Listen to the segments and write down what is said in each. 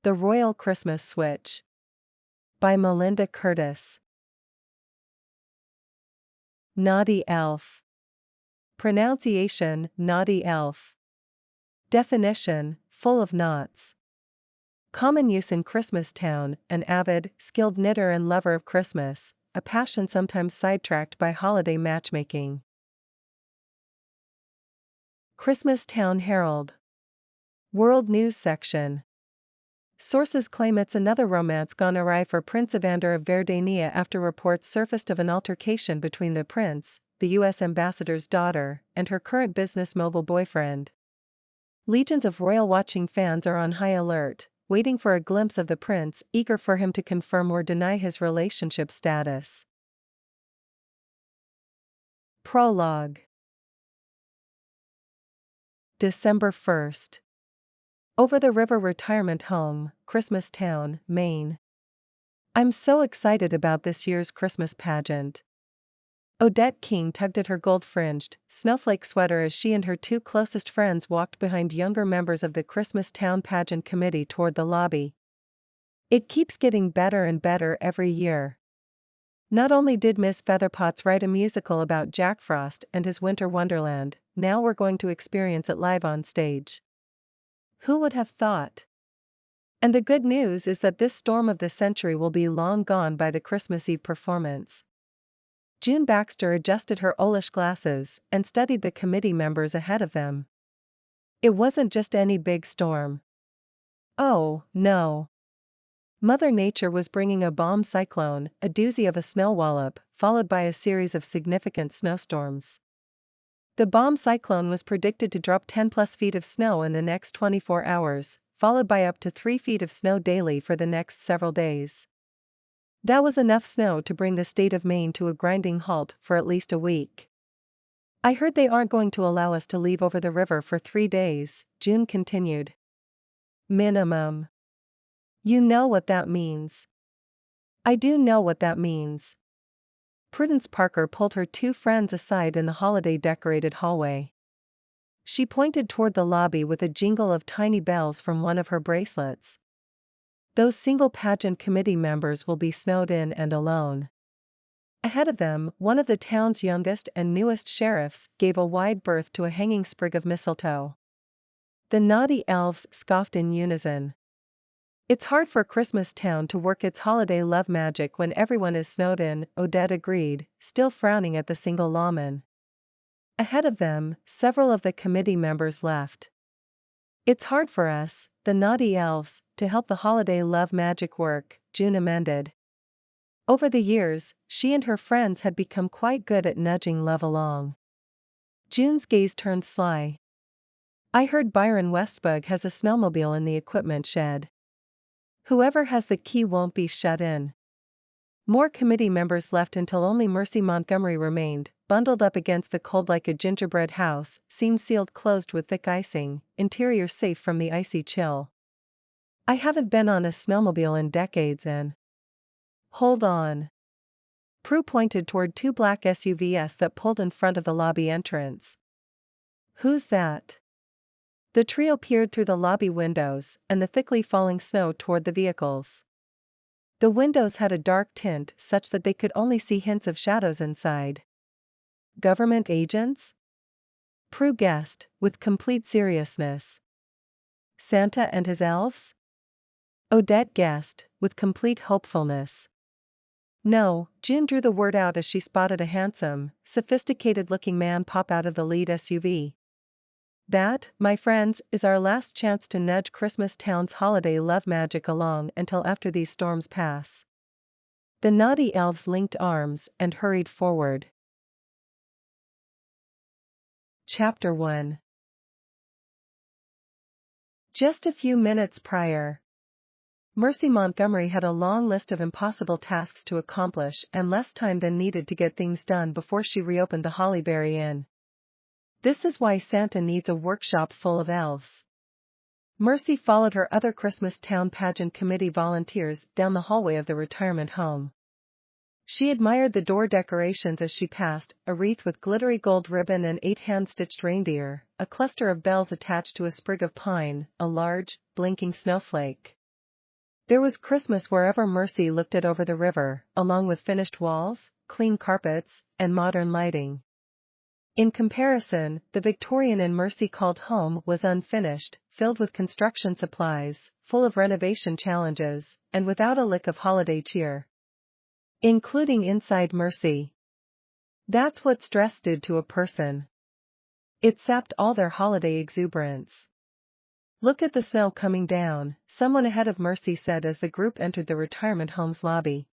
The Royal Christmas Switch. By Melinda Curtis. Naughty elf. Pronunciation: naughty elf. Definition: full of knots. Common use in Christmastown: an avid, skilled knitter and lover of Christmas, a passion sometimes sidetracked by holiday matchmaking. Christmastown Herald. World News section. Sources claim it's another romance gone awry for Prince Evander of Verdania after reports surfaced of an altercation between the prince, the U.S. ambassador's daughter, and her current business mogul boyfriend. Legions of royal-watching fans are on high alert, waiting for a glimpse of the prince, eager for him to confirm or deny his relationship status. Prologue. December 1st. Over the River Retirement Home, Christmastown, Maine. I'm so excited about this year's Christmas pageant. Odette King tugged at her gold-fringed, snowflake sweater as she and her two closest friends walked behind younger members of the Christmastown pageant committee toward the lobby. It keeps getting better and better every year. Not only did Miss Featherpotts write a musical about Jack Frost and his winter wonderland, now we're going to experience it live on stage. Who would have thought? And the good news is that this storm of the century will be long gone by the Christmas Eve performance. June Baxter adjusted her owlish glasses and studied the committee members ahead of them. It wasn't just any big storm. Oh, no. Mother Nature was bringing a bomb cyclone, a doozy of a snow wallop, followed by a series of significant snowstorms. The bomb cyclone was predicted to drop 10+ feet of snow in the next 24 hours, followed by up to 3 feet of snow daily for the next several days. That was enough snow to bring the state of Maine to a grinding halt for at least a week. I heard they aren't going to allow us to leave over the river for 3 days, June continued. Minimum. You know what that means. I do know what that means. Prudence Parker pulled her two friends aside in the holiday-decorated hallway. She pointed toward the lobby with a jingle of tiny bells from one of her bracelets. Those single pageant committee members will be snowed in and alone. Ahead of them, one of the town's youngest and newest sheriffs gave a wide berth to a hanging sprig of mistletoe. The naughty elves scoffed in unison. It's hard for Christmastown to work its holiday love magic when everyone is snowed in, Odette agreed, still frowning at the single lawman. Ahead of them, several of the committee members left. It's hard for us, the naughty elves, to help the holiday love magic work, June amended. Over the years, she and her friends had become quite good at nudging love along. June's gaze turned sly. I heard Byron Westbug has a snowmobile in the equipment shed. Whoever has the key won't be shut in. More committee members left until only Mercy Montgomery remained, bundled up against the cold like a gingerbread house, seams sealed closed with thick icing, interior safe from the icy chill. I haven't been on a snowmobile in decades and… Hold on. Prue pointed toward two black SUVs that pulled in front of the lobby entrance. Who's that? The trio peered through the lobby windows and the thickly falling snow toward the vehicles. The windows had a dark tint such that they could only see hints of shadows inside. Government agents? Prue guessed, with complete seriousness. Santa and his elves? Odette guessed, with complete hopefulness. No, June drew the word out as she spotted a handsome, sophisticated-looking man pop out of the lead SUV. That, my friends, is our last chance to nudge Christmastown's holiday love magic along until after these storms pass. The naughty elves linked arms and hurried forward. Chapter 1. Just a few minutes prior, Mercy Montgomery had a long list of impossible tasks to accomplish and less time than needed to get things done before she reopened the Hollyberry Inn. This is why Santa needs a workshop full of elves. Mercy followed her other Christmastown pageant committee volunteers down the hallway of the retirement home. She admired the door decorations as she passed, a wreath with glittery gold ribbon and 8 hand-stitched reindeer, a cluster of bells attached to a sprig of pine, a large, blinking snowflake. There was Christmas wherever Mercy looked at over the river, along with finished walls, clean carpets, and modern lighting. In comparison, the Victorian inn Mercy called home was unfinished, filled with construction supplies, full of renovation challenges, and without a lick of holiday cheer. Including inside Mercy. That's what stress did to a person. It sapped all their holiday exuberance. "Look at the snow coming down," someone ahead of Mercy said as the group entered the retirement home's lobby.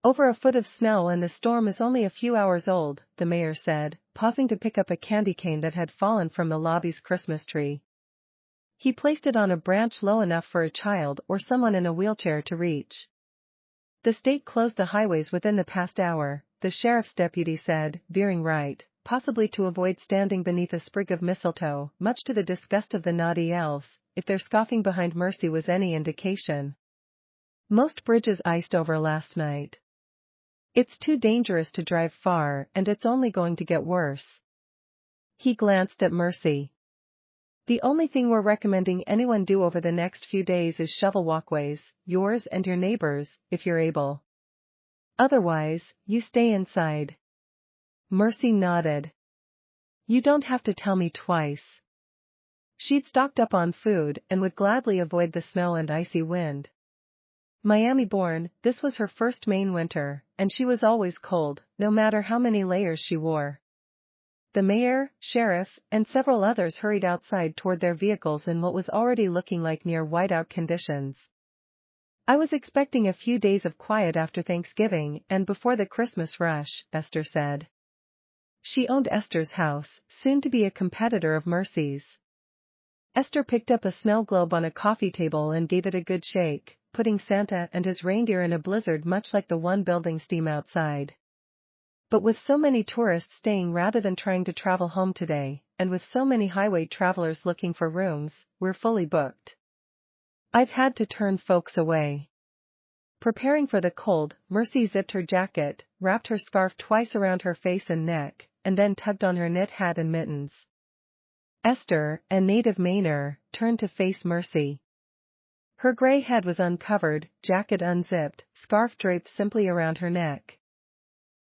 "Over a foot of snow and the storm is only a few hours old," the mayor said, pausing to pick up a candy cane that had fallen from the lobby's Christmas tree. He placed it on a branch low enough for a child or someone in a wheelchair to reach. "The state closed the highways within the past hour," the sheriff's deputy said, veering right, possibly to avoid standing beneath a sprig of mistletoe, much to the disgust of the naughty elves, if their scoffing behind Mercy was any indication. "Most bridges iced over last night. It's too dangerous to drive far and it's only going to get worse." He glanced at Mercy. "The only thing we're recommending anyone do over the next few days is shovel walkways, yours and your neighbors, if you're able. Otherwise, you stay inside." Mercy nodded. "You don't have to tell me twice." She'd stocked up on food and would gladly avoid the snow and icy wind. Miami-born, this was her first Maine winter, and she was always cold, no matter how many layers she wore. The mayor, sheriff, and several others hurried outside toward their vehicles in what was already looking like near whiteout conditions. "I was expecting a few days of quiet after Thanksgiving and before the Christmas rush," Esther said. She owned Esther's house, soon to be a competitor of Mercy's. Esther picked up a snow globe on a coffee table and gave it a good shake, putting Santa and his reindeer in a blizzard much like the one building steam outside. "But with so many tourists staying rather than trying to travel home today, and with so many highway travelers looking for rooms, we're fully booked. I've had to turn folks away." Preparing for the cold, Mercy zipped her jacket, wrapped her scarf twice around her face and neck, and then tugged on her knit hat and mittens. Esther, a native Mainer, turned to face Mercy. Her gray head was uncovered, jacket unzipped, scarf draped simply around her neck.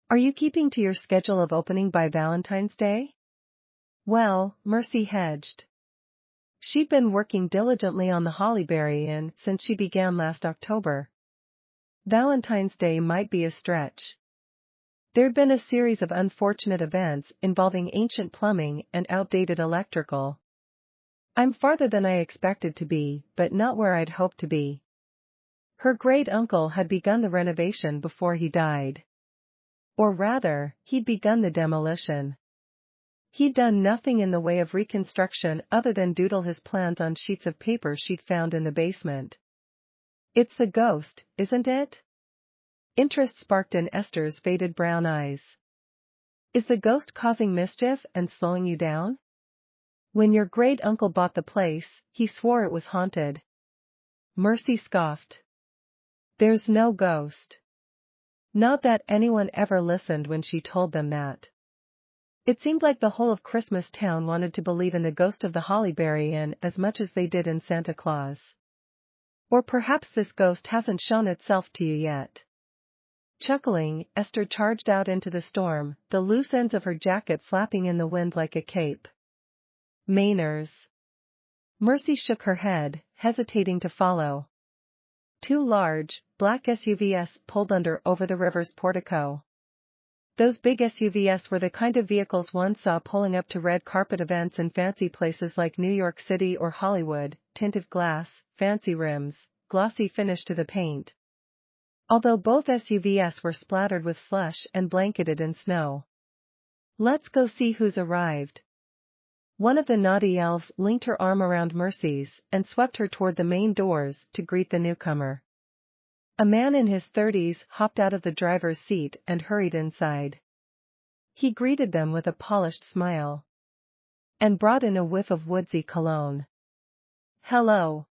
"Are you keeping to your schedule of opening by Valentine's Day?" "Well," Mercy hedged. She'd been working diligently on the Hollyberry Inn since she began last October. Valentine's Day might be a stretch. There'd been a series of unfortunate events involving ancient plumbing and outdated electrical. "I'm farther than I expected to be, but not where I'd hoped to be." Her great-uncle had begun the renovation before he died. Or rather, he'd begun the demolition. He'd done nothing in the way of reconstruction other than doodle his plans on sheets of paper she'd found in the basement. "It's the ghost, isn't it?" Interest sparked in Esther's faded brown eyes. "Is the ghost causing mischief and slowing you down? When your great-uncle bought the place, he swore it was haunted." Mercy scoffed. "There's no ghost." Not that anyone ever listened when she told them that. It seemed like the whole of Christmas Town wanted to believe in the ghost of the Hollyberry Inn as much as they did in Santa Claus. Or perhaps this ghost hasn't shown itself to you yet. Chuckling, Esther charged out into the storm, the loose ends of her jacket flapping in the wind like a cape. "Mainers." Mercy shook her head, hesitating to follow. Two large, black SUVs pulled under over the river's portico. Those big SUVs were the kind of vehicles one saw pulling up to red carpet events in fancy places like New York City or Hollywood, tinted glass, fancy rims, glossy finish to the paint. Although both SUVs were splattered with slush and blanketed in snow. "Let's go see who's arrived." One of the naughty elves linked her arm around Mercy's and swept her toward the main doors to greet the newcomer. A man in his 30s hopped out of the driver's seat and hurried inside. He greeted them with a polished smile. And brought in a whiff of woodsy cologne. "Hello."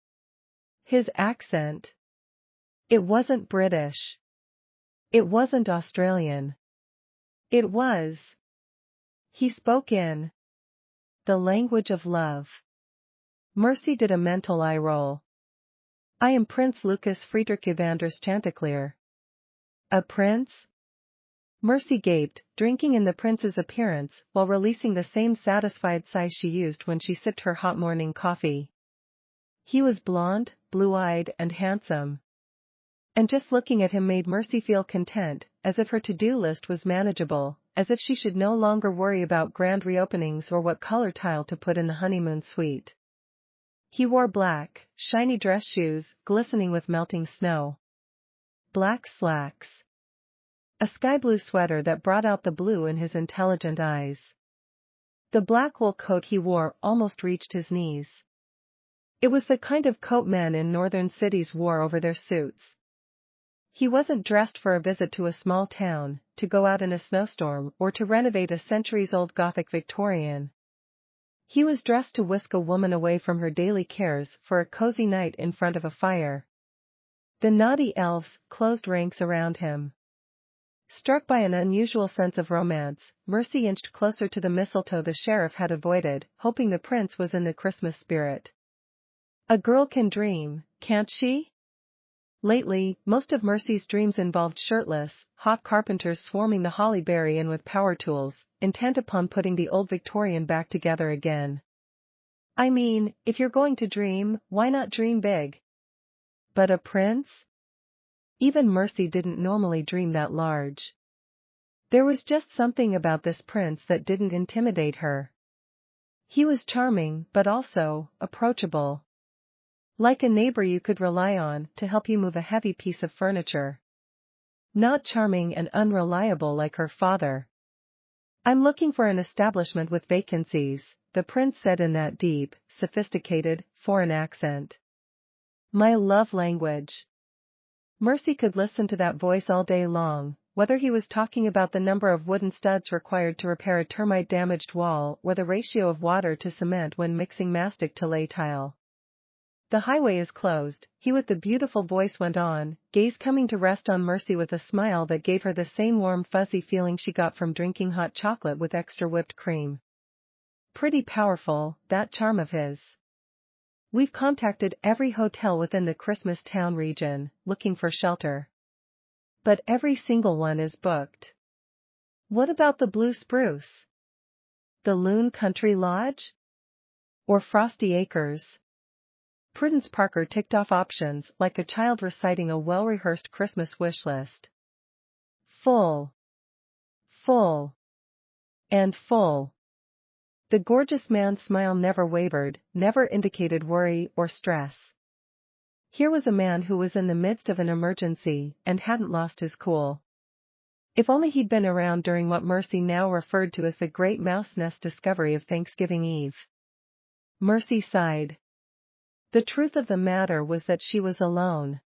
His accent. It wasn't British. It wasn't Australian. It was. He spoke in the language of love. Mercy did a mental eye roll. I am Prince Lucas Friedrich Evandrus Chanticleer. A prince? Mercy gaped, drinking in the prince's appearance while releasing the same satisfied sigh she used when she sipped her hot morning coffee. He was blonde, blue-eyed, and handsome. And just looking at him made Mercy feel content, as if her to-do list was manageable, as if she should no longer worry about grand reopenings or what color tile to put in the honeymoon suite. He wore black, shiny dress shoes, glistening with melting snow. Black slacks. A sky-blue sweater that brought out the blue in his intelligent eyes. The black wool coat he wore almost reached his knees. It was the kind of coat men in northern cities wore over their suits. He wasn't dressed for a visit to a small town, to go out in a snowstorm, or to renovate a centuries-old Gothic Victorian. He was dressed to whisk a woman away from her daily cares for a cozy night in front of a fire. The naughty elves closed ranks around him. Struck by an unusual sense of romance, Mercy inched closer to the mistletoe the sheriff had avoided, hoping the prince was in the Christmas spirit. A girl can dream, can't she? Lately, most of Mercy's dreams involved shirtless, hot carpenters swarming the holly berry inn with power tools, intent upon putting the old Victorian back together again. I mean, if you're going to dream, why not dream big? But a prince? Even Mercy didn't normally dream that large. There was just something about this prince that didn't intimidate her. He was charming, but also approachable. Like a neighbor you could rely on to help you move a heavy piece of furniture. Not charming and unreliable like her father. I'm looking for an establishment with vacancies, the prince said in that deep, sophisticated, foreign accent. My love language. Mercy could listen to that voice all day long, whether he was talking about the number of wooden studs required to repair a termite-damaged wall or the ratio of water to cement when mixing mastic to lay tile. The highway is closed, he with the beautiful voice went on, gaze coming to rest on Mercy with a smile that gave her the same warm fuzzy feeling she got from drinking hot chocolate with extra whipped cream. Pretty powerful, that charm of his. We've contacted every hotel within the Christmas Town region, looking for shelter. But every single one is booked. What about the Blue Spruce? The Loon Country Lodge? Or Frosty Acres? Prudence Parker ticked off options like a child reciting a well-rehearsed Christmas wish list. Full. Full. And full. The gorgeous man's smile never wavered, never indicated worry or stress. Here was a man who was in the midst of an emergency and hadn't lost his cool. If only he'd been around during what Mercy now referred to as the great mouse nest discovery of Thanksgiving Eve. Mercy sighed. The truth of the matter was that she was alone.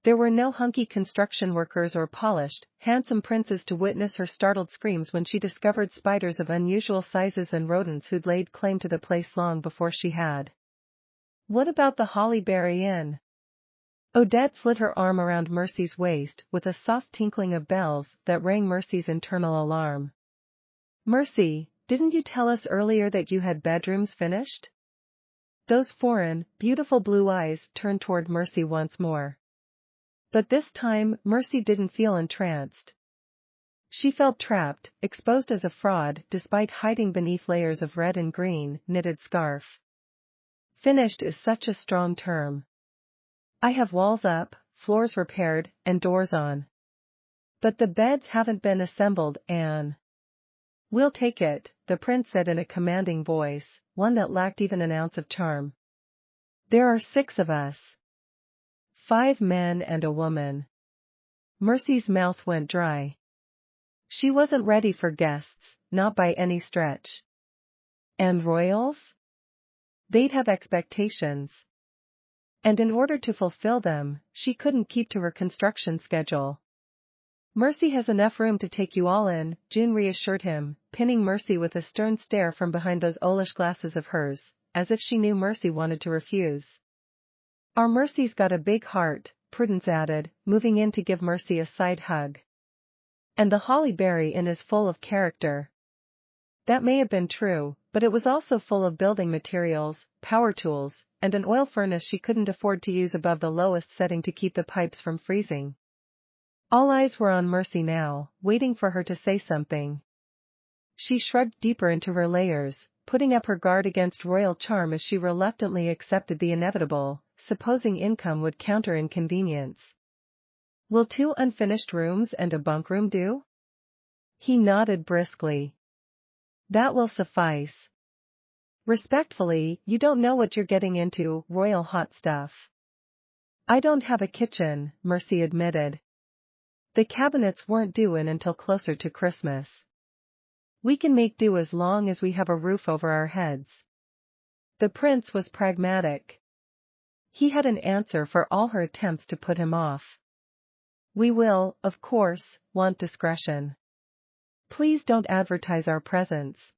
There were no hunky construction workers or polished, handsome princes to witness her startled screams when she discovered spiders of unusual sizes and rodents who'd laid claim to the place long before she had. What about the Holly Berry Inn? Odette slid her arm around Mercy's waist with a soft tinkling of bells that rang Mercy's internal alarm. Mercy, didn't you tell us earlier that you had bedrooms finished? Those foreign, beautiful blue eyes turned toward Mercy once more. But this time, Mercy didn't feel entranced. She felt trapped, exposed as a fraud despite hiding beneath layers of red and green, knitted scarf. Finished is such a strong term. I have walls up, floors repaired, and doors on. But the beds haven't been assembled, Anne. We'll take it, the prince said in a commanding voice, one that lacked even an ounce of charm. There are 6 of us. 5 men and a woman. Mercy's mouth went dry. She wasn't ready for guests, not by any stretch. And royals? They'd have expectations. And in order to fulfill them, she couldn't keep to her construction schedule. Mercy has enough room to take you all in, June reassured him, pinning Mercy with a stern stare from behind those owlish glasses of hers, as if she knew Mercy wanted to refuse. Our Mercy's got a big heart, Prudence added, moving in to give Mercy a side hug. And the Holly Berry Inn is full of character. That may have been true, but it was also full of building materials, power tools, and an oil furnace she couldn't afford to use above the lowest setting to keep the pipes from freezing. All eyes were on Mercy now, waiting for her to say something. She shrugged deeper into her layers, putting up her guard against royal charm as she reluctantly accepted the inevitable, supposing income would counter inconvenience. "Will 2 unfinished rooms and a bunk room do?" He nodded briskly. "That will suffice." "Respectfully, you don't know what you're getting into, royal hot stuff." "I don't have a kitchen," Mercy admitted. "The cabinets weren't due in until closer to Christmas. We can make do as long as we have a roof over our heads." The prince was pragmatic. He had an answer for all her attempts to put him off. "We will, of course, want discretion. Please don't advertise our presence."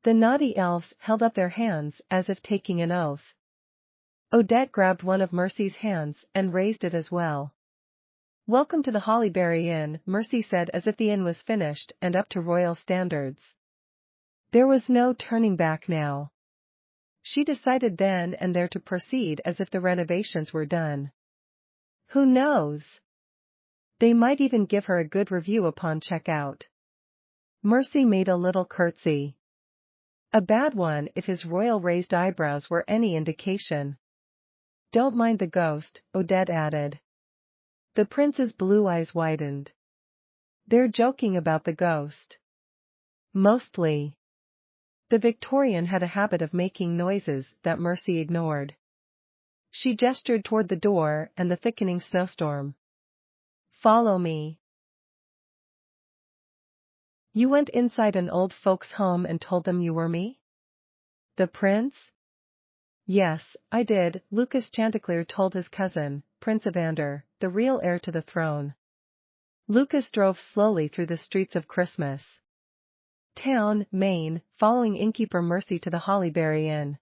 The naughty elves held up their hands as if taking an oath. Odette grabbed one of Mercy's hands and raised it as well. "Welcome to the Hollyberry Inn," Mercy said as if the inn was finished and up to royal standards. There was no turning back now. She decided then and there to proceed as if the renovations were done. Who knows? They might even give her a good review upon checkout. Mercy made a little curtsy. A bad one if his royal raised eyebrows were any indication. "Don't mind the ghost," Odette added. The prince's blue eyes widened. "They're joking about the ghost." "Mostly." The Victorian had a habit of making noises that Mercy ignored. She gestured toward the door and the thickening snowstorm. "Follow me." "You went inside an old folks' home and told them you were me?" "The prince?" "Yes, I did," Lucas Chanticleer told his cousin, Prince Evander, the real heir to the throne. Lucas drove slowly through the streets of Christmas Town, Maine, following innkeeper Mercy to the Hollyberry Inn.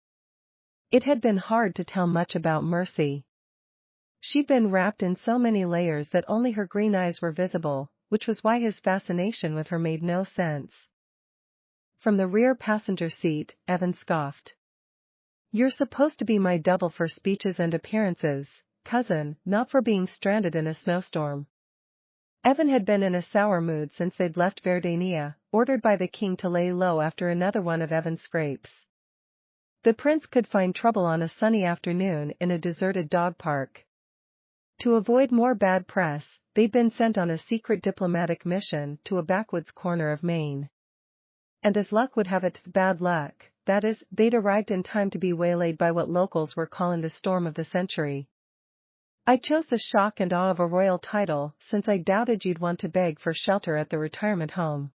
It had been hard to tell much about Mercy. She'd been wrapped in so many layers that only her green eyes were visible, which was why his fascination with her made no sense. From the rear passenger seat, Evan scoffed. "You're supposed to be my double for speeches and appearances, cousin, not for being stranded in a snowstorm." Evan had been in a sour mood since they'd left Verdania, ordered by the king to lay low after another one of Evan's scrapes. The prince could find trouble on a sunny afternoon in a deserted dog park. To avoid more bad press, they'd been sent on a secret diplomatic mission to a backwoods corner of Maine. And as luck would have it, bad luck, that is, they'd arrived in time to be waylaid by what locals were calling the storm of the century. "I chose the shock and awe of a royal title since I doubted you'd want to beg for shelter at the retirement home."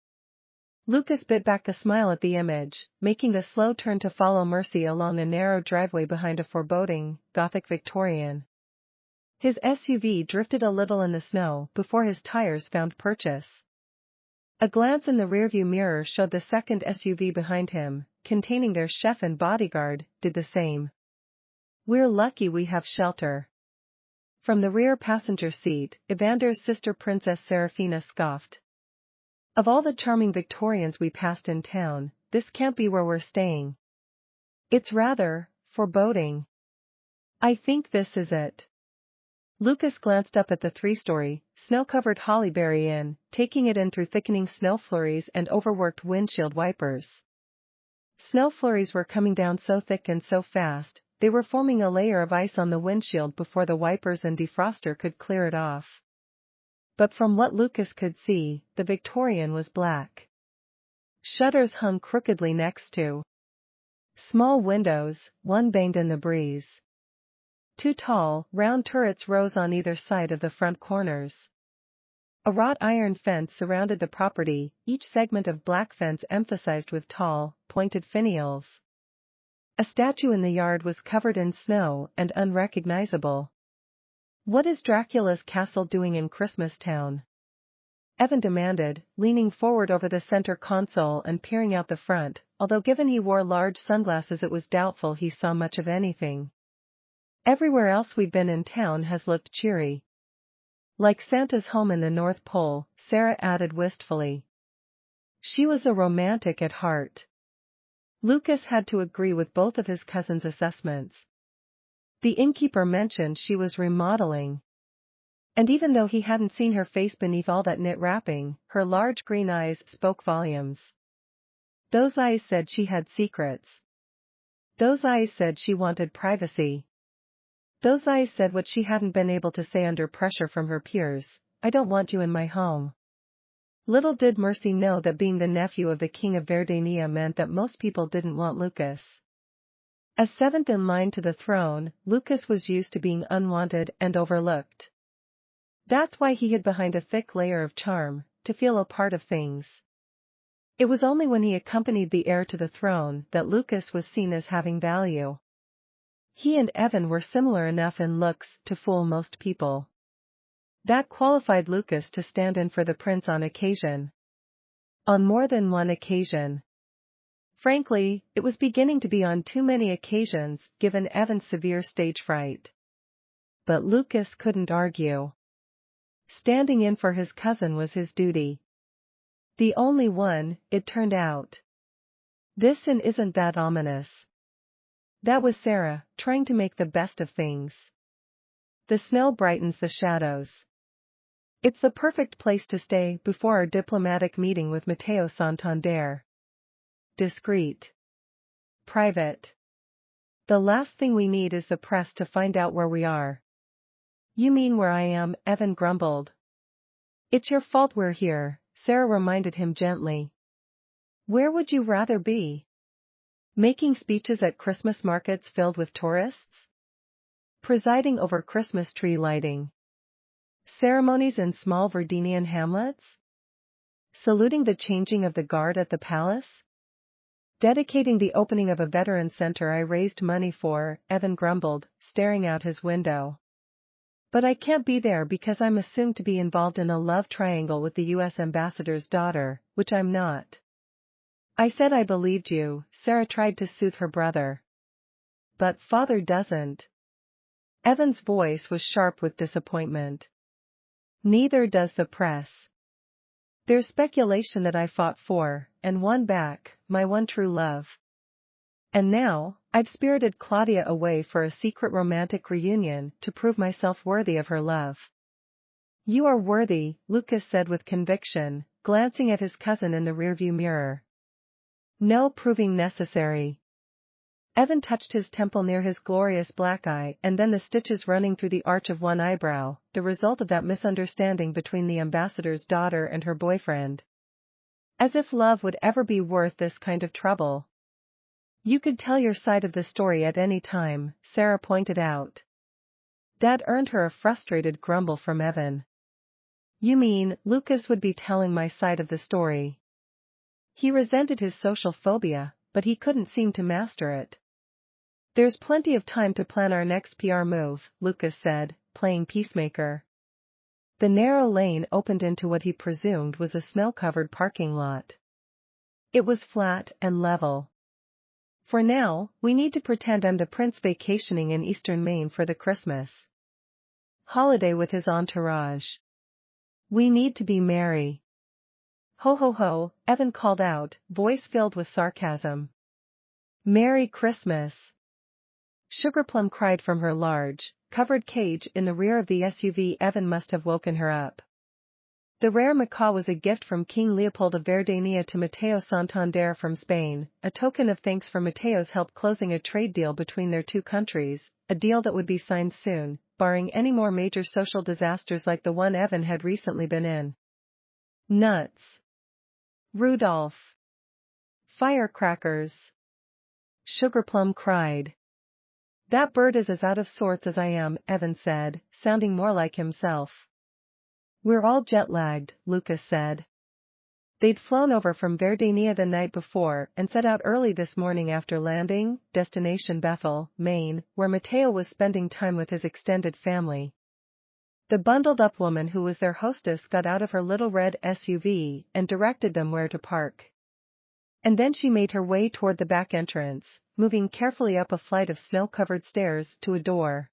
Lucas bit back a smile at the image, making the slow turn to follow Mercy along a narrow driveway behind a foreboding, Gothic Victorian. His SUV drifted a little in the snow before his tires found purchase. A glance in the rearview mirror showed the second SUV behind him, containing their chef and bodyguard, did the same. "We're lucky we have shelter." From the rear passenger seat, Evander's sister Princess Seraphina scoffed. "Of all the charming Victorians we passed in town, this can't be where we're staying. It's rather foreboding." "I think this is it." Lucas glanced up at the 3-story, snow-covered Hollyberry Inn, taking it in through thickening snow flurries and overworked windshield wipers. Snow flurries were coming down so thick and so fast, they were forming a layer of ice on the windshield before the wipers and defroster could clear it off. But from what Lucas could see, the Victorian was black. Shutters hung crookedly next to small windows, one banged in the breeze. 2 tall, round turrets rose on either side of the front corners. A wrought iron fence surrounded the property, each segment of black fence emphasized with tall, pointed finials. A statue in the yard was covered in snow and unrecognizable. "What is Dracula's castle doing in Christmastown?" Evan demanded, leaning forward over the center console and peering out the front, although given he wore large sunglasses it was doubtful he saw much of anything. "Everywhere else we've been in town has looked cheery." "Like Santa's home in the North Pole," Sarah added wistfully. She was a romantic at heart. Lucas had to agree with both of his cousin's assessments. The innkeeper mentioned she was remodeling. And even though he hadn't seen her face beneath all that knit wrapping, her large green eyes spoke volumes. Those eyes said she had secrets. Those eyes said she wanted privacy. Those eyes said what she hadn't been able to say under pressure from her peers: I don't want you in my home. Little did Mercy know that being the nephew of the King of Verdania meant that most people didn't want Lucas. As seventh in line to the throne, Lucas was used to being unwanted and overlooked. That's why he hid behind a thick layer of charm, to feel a part of things. It was only when he accompanied the heir to the throne that Lucas was seen as having value. He and Evan were similar enough in looks to fool most people. That qualified Lucas to stand in for the prince on occasion. On more than one occasion. Frankly, it was beginning to be on too many occasions, given Evan's severe stage fright. But Lucas couldn't argue. Standing in for his cousin was his duty. The only one, it turned out. This and isn't that ominous? That was Sarah, trying to make the best of things. The snow brightens the shadows. It's the perfect place to stay before our diplomatic meeting with Mateo Santander. Discreet. Private. The last thing we need is the press to find out where we are. You mean where I am, Evan grumbled. It's your fault we're here, Sarah reminded him gently. Where would you rather be? Making speeches at Christmas markets filled with tourists? Presiding over Christmas tree lighting? Ceremonies in small Verdinian hamlets? Saluting the changing of the guard at the palace? Dedicating the opening of a veteran center I raised money for, Evan grumbled, staring out his window. But I can't be there because I'm assumed to be involved in a love triangle with the U.S. ambassador's daughter, which I'm not. I said I believed you, Sarah tried to soothe her brother. But father doesn't. Evan's voice was sharp with disappointment. Neither does the press. There's speculation that I fought for, and won back, my one true love. And now, I've spirited Claudia away for a secret romantic reunion to prove myself worthy of her love. You are worthy, Lucas said with conviction, glancing at his cousin in the rearview mirror. No proving necessary. Evan touched his temple near his glorious black eye and then the stitches running through the arch of one eyebrow, the result of that misunderstanding between the ambassador's daughter and her boyfriend. As if love would ever be worth this kind of trouble. You could tell your side of the story at any time, Sarah pointed out. That earned her a frustrated grumble from Evan. You mean, Lucas would be telling my side of the story? He resented his social phobia, but he couldn't seem to master it. There's plenty of time to plan our next PR move, Lucas said, playing peacemaker. The narrow lane opened into what he presumed was a snow-covered parking lot. It was flat and level. For now, we need to pretend I'm the prince vacationing in eastern Maine for the Christmas holiday with his entourage. We need to be merry. Ho ho ho, Evan called out, voice filled with sarcasm. Merry Christmas! Sugarplum cried from her large, covered cage in the rear of the SUV. Evan must have woken her up. The rare macaw was a gift from King Leopold of Verdania to Mateo Santander from Spain, a token of thanks for Mateo's help closing a trade deal between their two countries, a deal that would be signed soon, barring any more major social disasters like the one Evan had recently been in. Nuts. Rudolph. Firecrackers. Sugarplum cried. That bird is as out of sorts as I am, Evan said, sounding more like himself. We're all jet-lagged, Lucas said. They'd flown over from Verdania the night before and set out early this morning after landing, destination Bethel, Maine, where Mateo was spending time with his extended family. The bundled-up woman who was their hostess got out of her little red SUV and directed them where to park. And then she made her way toward the back entrance, moving carefully up a flight of snow-covered stairs to a door.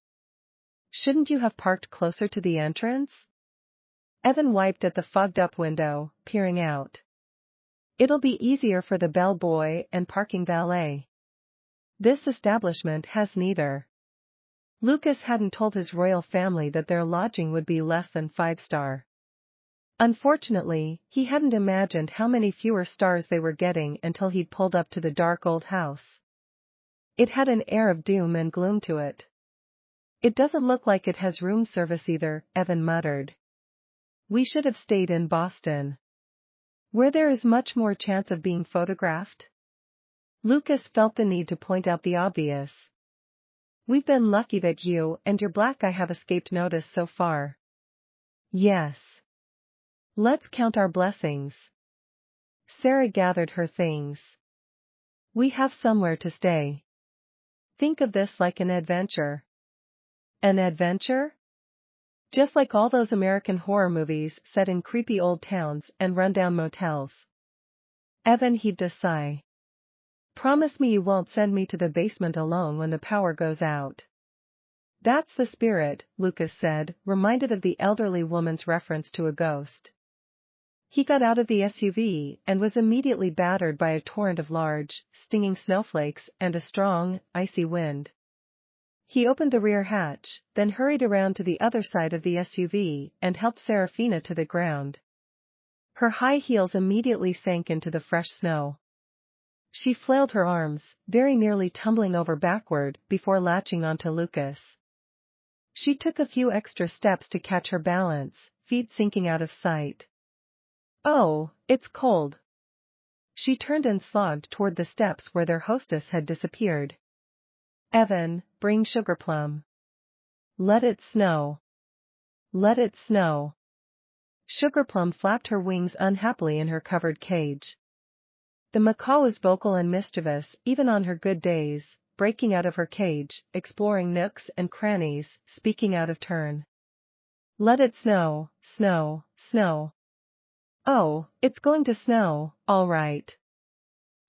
Shouldn't you have parked closer to the entrance? Evan wiped at the fogged-up window, peering out. It'll be easier for the bellboy and parking valet. This establishment has neither. Lucas hadn't told his royal family that their lodging would be less than 5-star. Unfortunately, he hadn't imagined how many fewer stars they were getting until he'd pulled up to the dark old house. It had an air of doom and gloom to it. "It doesn't look like it has room service either," Evan muttered. "We should have stayed in Boston, where there is much more chance of being photographed." Lucas felt the need to point out the obvious. "We've been lucky that you and your black eye have escaped notice so far." "Yes. Let's count our blessings." Sarah gathered her things. "We have somewhere to stay. Think of this like an adventure." "An adventure?" "Just like all those American horror movies set in creepy old towns and rundown motels." Evan heaved a sigh. "Promise me you won't send me to the basement alone when the power goes out." "That's the spirit," Lucas said, reminded of the elderly woman's reference to a ghost. He got out of the SUV and was immediately battered by a torrent of large, stinging snowflakes and a strong, icy wind. He opened the rear hatch, then hurried around to the other side of the SUV and helped Serafina to the ground. Her high heels immediately sank into the fresh snow. She flailed her arms, very nearly tumbling over backward before latching onto Lucas. She took a few extra steps to catch her balance, feet sinking out of sight. "Oh, it's cold." She turned and slogged toward the steps where their hostess had disappeared. "Evan, bring Sugarplum." "Let it snow. Let it snow." Sugarplum flapped her wings unhappily in her covered cage. The macaw was vocal and mischievous even on her good days, breaking out of her cage, exploring nooks and crannies, speaking out of turn. "Let it snow, snow, snow." "Oh, it's going to snow, all right."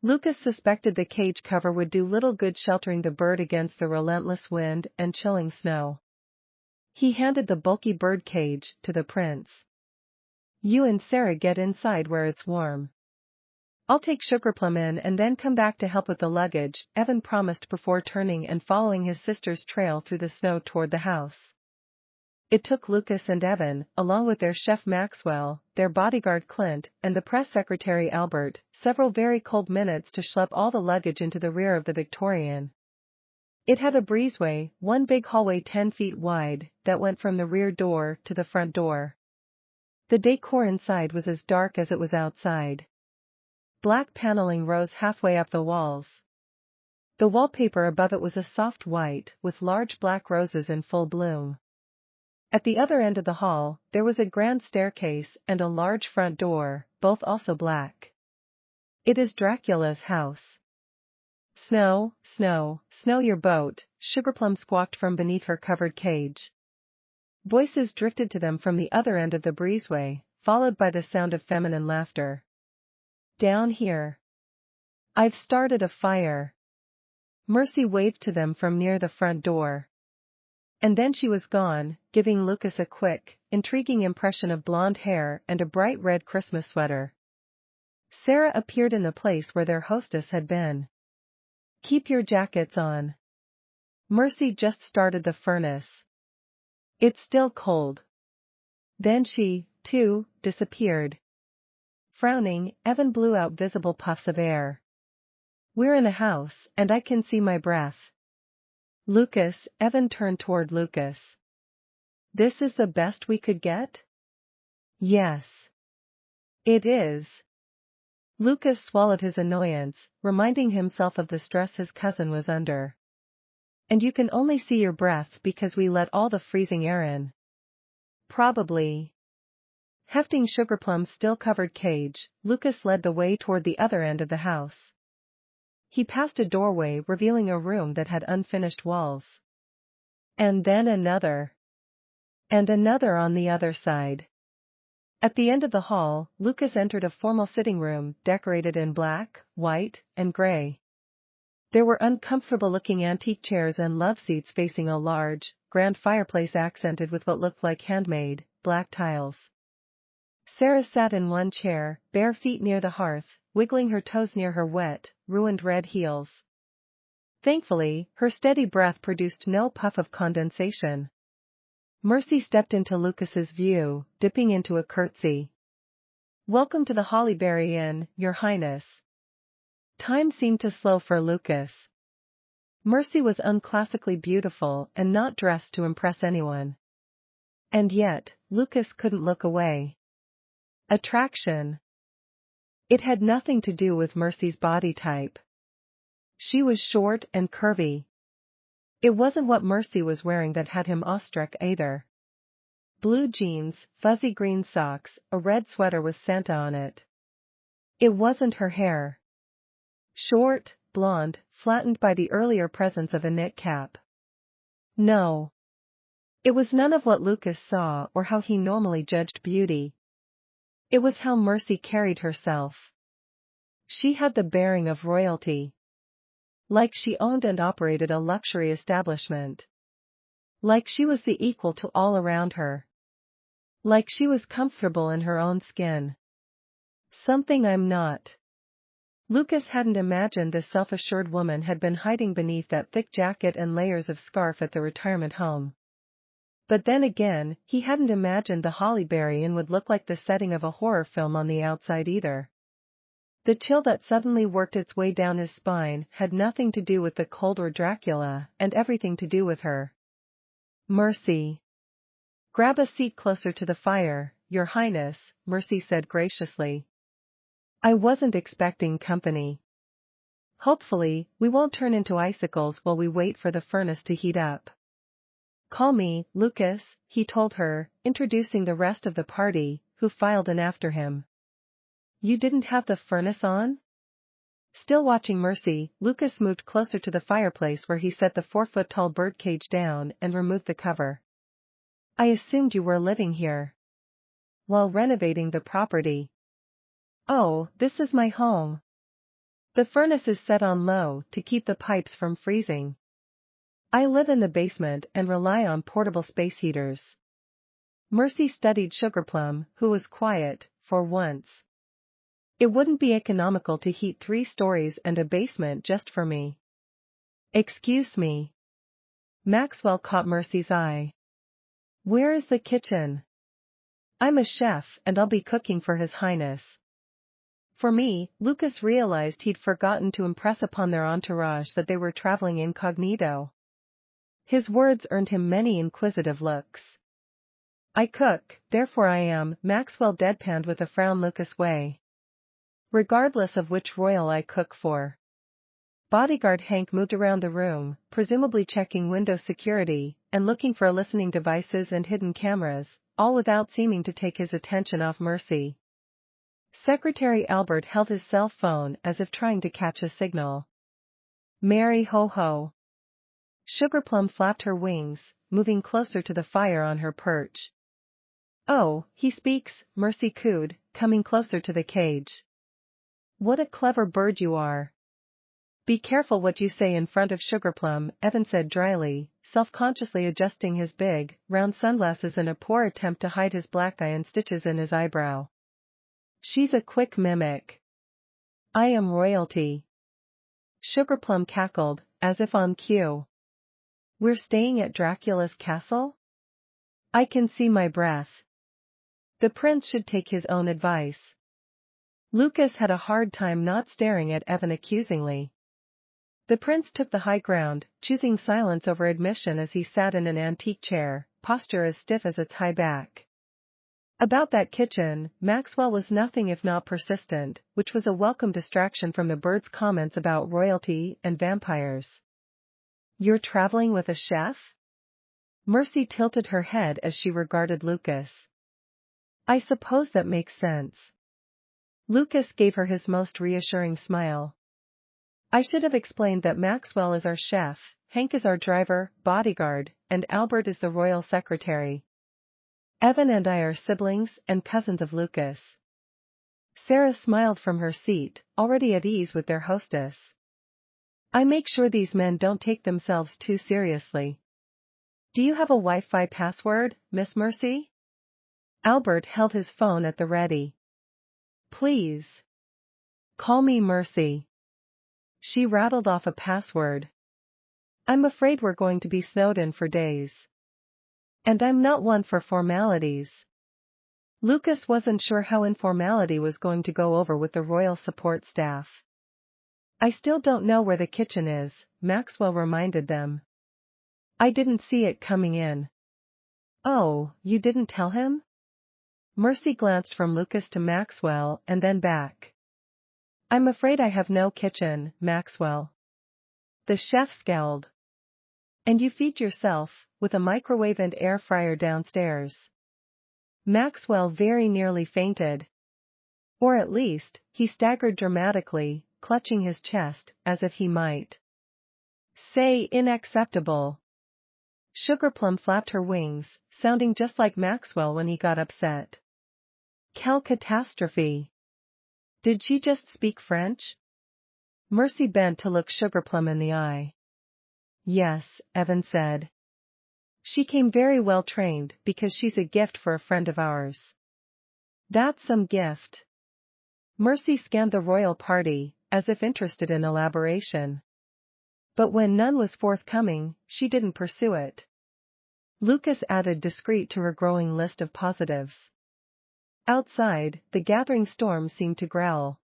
Lucas suspected the cage cover would do little good sheltering the bird against the relentless wind and chilling snow. He handed the bulky bird cage to the prince. "You and Sarah get inside where it's warm. I'll take Sugarplum in and then come back to help with the luggage," Evan promised before turning and following his sister's trail through the snow toward the house. It took Lucas and Evan, along with their chef Maxwell, their bodyguard Clint, and the press secretary Albert, several very cold minutes to schlep all the luggage into the rear of the Victorian. It had a breezeway, one big hallway 10 feet wide, that went from the rear door to the front door. The decor inside was as dark as it was outside. Black paneling rose halfway up the walls. The wallpaper above it was a soft white, with large black roses in full bloom. At the other end of the hall, there was a grand staircase and a large front door, both also black. "It is Dracula's house." "Snow, snow, snow your boat," Sugarplum squawked from beneath her covered cage. Voices drifted to them from the other end of the breezeway, followed by the sound of feminine laughter. "Down here. I've started a fire." Mercy waved to them from near the front door. And then she was gone, giving Lucas a quick, intriguing impression of blonde hair and a bright red Christmas sweater. Sarah appeared in the place where their hostess had been. "Keep your jackets on. Mercy just started the furnace. It's still cold." Then she, too, disappeared. Frowning, Evan blew out visible puffs of air. "We're in a house, and I can see my breath." "Lucas," Evan turned toward Lucas. "This is the best we could get?" "Yes. It is." Lucas swallowed his annoyance, reminding himself of the stress his cousin was under. "And you can only see your breath because we let all the freezing air in." "Probably." Hefting Sugarplum's still-covered cage, Lucas led the way toward the other end of the house. He passed a doorway revealing a room that had unfinished walls. And then another. And another on the other side. At the end of the hall, Lucas entered a formal sitting room decorated in black, white, and gray. There were uncomfortable-looking antique chairs and love seats facing a large, grand fireplace accented with what looked like handmade, black tiles. Sarah sat in one chair, bare feet near the hearth, wiggling her toes near her wet, ruined red heels. Thankfully, her steady breath produced no puff of condensation. Mercy stepped into Lucas's view, dipping into a curtsy. "Welcome to the Hollyberry Inn, Your Highness." Time seemed to slow for Lucas. Mercy was unclassically beautiful and not dressed to impress anyone. And yet, Lucas couldn't look away. Attraction. It had nothing to do with Mercy's body type. She was short and curvy. It wasn't what Mercy was wearing that had him awestruck either. Blue jeans, fuzzy green socks, a red sweater with Santa on it. It wasn't her hair. Short, blonde, flattened by the earlier presence of a knit cap. No. It was none of what Lucas saw or how he normally judged beauty. It was how Mercy carried herself. She had the bearing of royalty. Like she owned and operated a luxury establishment. Like she was the equal to all around her. Like she was comfortable in her own skin. Something I'm not. Lucas hadn't imagined this self-assured woman had been hiding beneath that thick jacket and layers of scarf at the retirement home. But then again, he hadn't imagined the Hollyberry Inn would look like the setting of a horror film on the outside either. The chill that suddenly worked its way down his spine had nothing to do with the cold or Dracula, and everything to do with her. "Mercy. Grab a seat closer to the fire, Your Highness," Mercy said graciously. "I wasn't expecting company. Hopefully, we won't turn into icicles while we wait for the furnace to heat up." "Call me Lucas," he told her, introducing the rest of the party, who filed in after him. "You didn't have the furnace on?" Still watching Mercy, Lucas moved closer to the fireplace where he set the 4-foot-tall birdcage down and removed the cover. "I assumed you were living here. While renovating the property." "Oh, this is my home. The furnace is set on low to keep the pipes from freezing. I live in the basement and rely on portable space heaters." Mercy studied Sugarplum, who was quiet, for once. "It wouldn't be economical to heat 3 stories and a basement just for me." "Excuse me." Maxwell caught Mercy's eye. "Where is the kitchen?" "I'm a chef and I'll be cooking for His Highness." For me, Lucas realized he'd forgotten to impress upon their entourage that they were traveling incognito. His words earned him many inquisitive looks. "I cook, therefore I am," Maxwell deadpanned with a frown Lucas way. "Regardless of which royal I cook for." Bodyguard Hank moved around the room, presumably checking window security, and looking for listening devices and hidden cameras, all without seeming to take his attention off Mercy. Secretary Albert held his cell phone as if trying to catch a signal. "Merry ho ho." Sugarplum flapped her wings, moving closer to the fire on her perch. "Oh, he speaks," Mercy cooed, coming closer to the cage. "What a clever bird you are." "Be careful what you say in front of Sugarplum," Evan said dryly, self-consciously adjusting his big, round sunglasses in a poor attempt to hide his black eye and stitches in his eyebrow. "She's a quick mimic." "I am royalty." Sugarplum cackled, as if on cue. "We're staying at Dracula's castle?" "I can see my breath." The prince should take his own advice. Lucas had a hard time not staring at Evan accusingly. The prince took the high ground, choosing silence over admission as he sat in an antique chair, posture as stiff as its high back. About that kitchen, Maxwell was nothing if not persistent, which was a welcome distraction from the bird's comments about royalty and vampires. "You're traveling with a chef?" Mercy tilted her head as she regarded Lucas. "I suppose that makes sense." Lucas gave her his most reassuring smile. "I should have explained that Maxwell is our chef, Hank is our driver, bodyguard, and Albert is the royal secretary. Evan and I are siblings and cousins of Lucas." Sarah smiled from her seat, already at ease with their hostess. "I make sure these men don't take themselves too seriously." "Do you have a Wi-Fi password, Miss Mercy?" Albert held his phone at the ready. "Please. Call me Mercy." She rattled off a password. I'm afraid we're going to be snowed in for days. And I'm not one for formalities. Lucas wasn't sure how informality was going to go over with the royal support staff. I still don't know where the kitchen is, Maxwell reminded them. I didn't see it coming in. Oh, you didn't tell him? Mercy glanced from Lucas to Maxwell and then back. I'm afraid I have no kitchen, Maxwell. The chef scowled. And you feed yourself, with a microwave and air fryer downstairs. Maxwell very nearly fainted. Or at least, he staggered dramatically, clutching his chest, as if he might say unacceptable. Sugarplum flapped her wings, sounding just like Maxwell when he got upset. Quelle catastrophe! Did she just speak French? Mercy bent to look Sugarplum in the eye. Yes, Evan said. She came very well trained because she's a gift for a friend of ours. That's some gift. Mercy scanned the royal party, as if interested in elaboration. But when none was forthcoming, she didn't pursue it. Lucas added discreet to her growing list of positives. Outside, the gathering storm seemed to growl.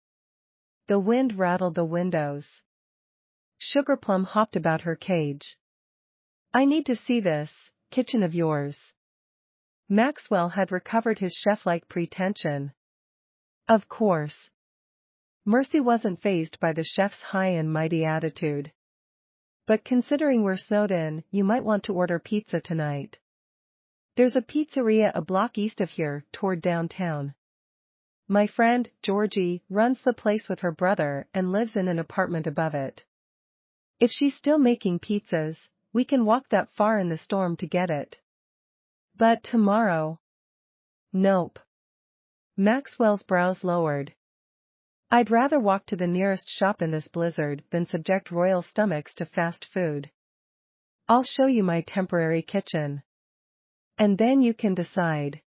The wind rattled the windows. Sugarplum hopped about her cage. I need to see this kitchen of yours. Maxwell had recovered his chef-like pretension. Of course. Mercy wasn't fazed by the chef's high and mighty attitude. But considering we're snowed in, you might want to order pizza tonight. There's a pizzeria a block east of here, toward downtown. My friend, Georgie, runs the place with her brother and lives in an apartment above it. If she's still making pizzas, we can walk that far in the storm to get it. But tomorrow? Nope. Maxwell's brows lowered. I'd rather walk to the nearest shop in this blizzard than subject royal stomachs to fast food. I'll show you my temporary kitchen. And then you can decide.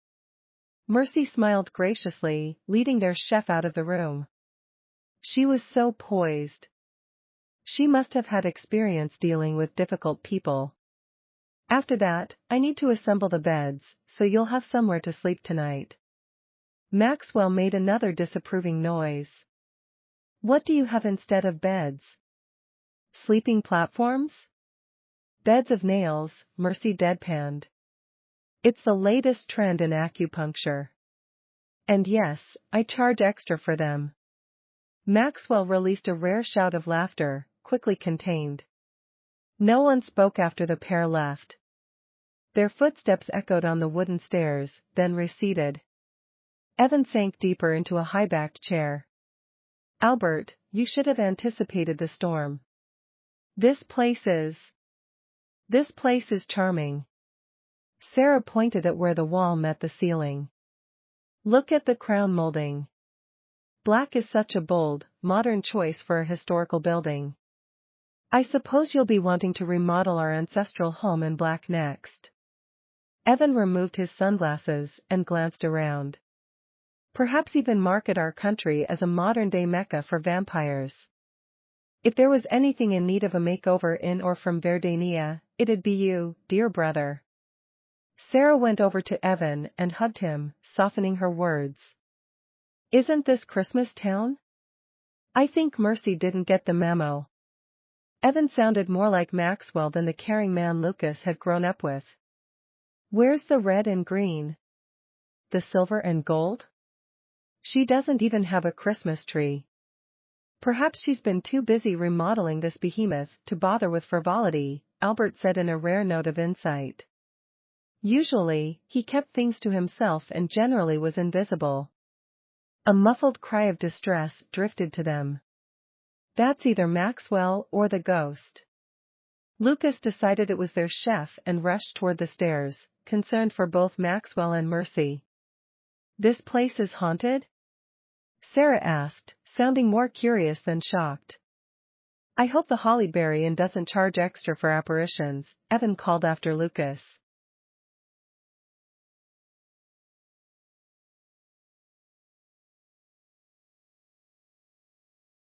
Mercy smiled graciously, leading their chef out of the room. She was so poised. She must have had experience dealing with difficult people. After that, I need to assemble the beds, so you'll have somewhere to sleep tonight. Maxwell made another disapproving noise. What do you have instead of beds? Sleeping platforms? Beds of nails, Mercy deadpanned. It's the latest trend in acupuncture. And yes, I charge extra for them. Maxwell released a rare shout of laughter, quickly contained. No one spoke after the pair left. Their footsteps echoed on the wooden stairs, then receded. Evan sank deeper into a high-backed chair. Albert, you should have anticipated the storm. This place is charming. Sarah pointed at where the wall met the ceiling. Look at the crown molding. Black is such a bold, modern choice for a historical building. I suppose you'll be wanting to remodel our ancestral home in black next. Evan removed his sunglasses and glanced around. Perhaps even market our country as a modern-day mecca for vampires. If there was anything in need of a makeover in or from Verdania, it'd be you, dear brother. Sarah went over to Evan and hugged him, softening her words. Isn't this Christmas town? I think Mercy didn't get the memo. Evan sounded more like Maxwell than the caring man Lucas had grown up with. Where's the red and green? The silver and gold? She doesn't even have a Christmas tree. Perhaps she's been too busy remodeling this behemoth to bother with frivolity, Albert said in a rare note of insight. Usually, he kept things to himself and generally was invisible. A muffled cry of distress drifted to them. That's either Maxwell or the ghost. Lucas decided it was their chef and rushed toward the stairs, concerned for both Maxwell and Mercy. This place is haunted? Sarah asked, sounding more curious than shocked. I hope the Hollyberry Inn doesn't charge extra for apparitions, Evan called after Lucas.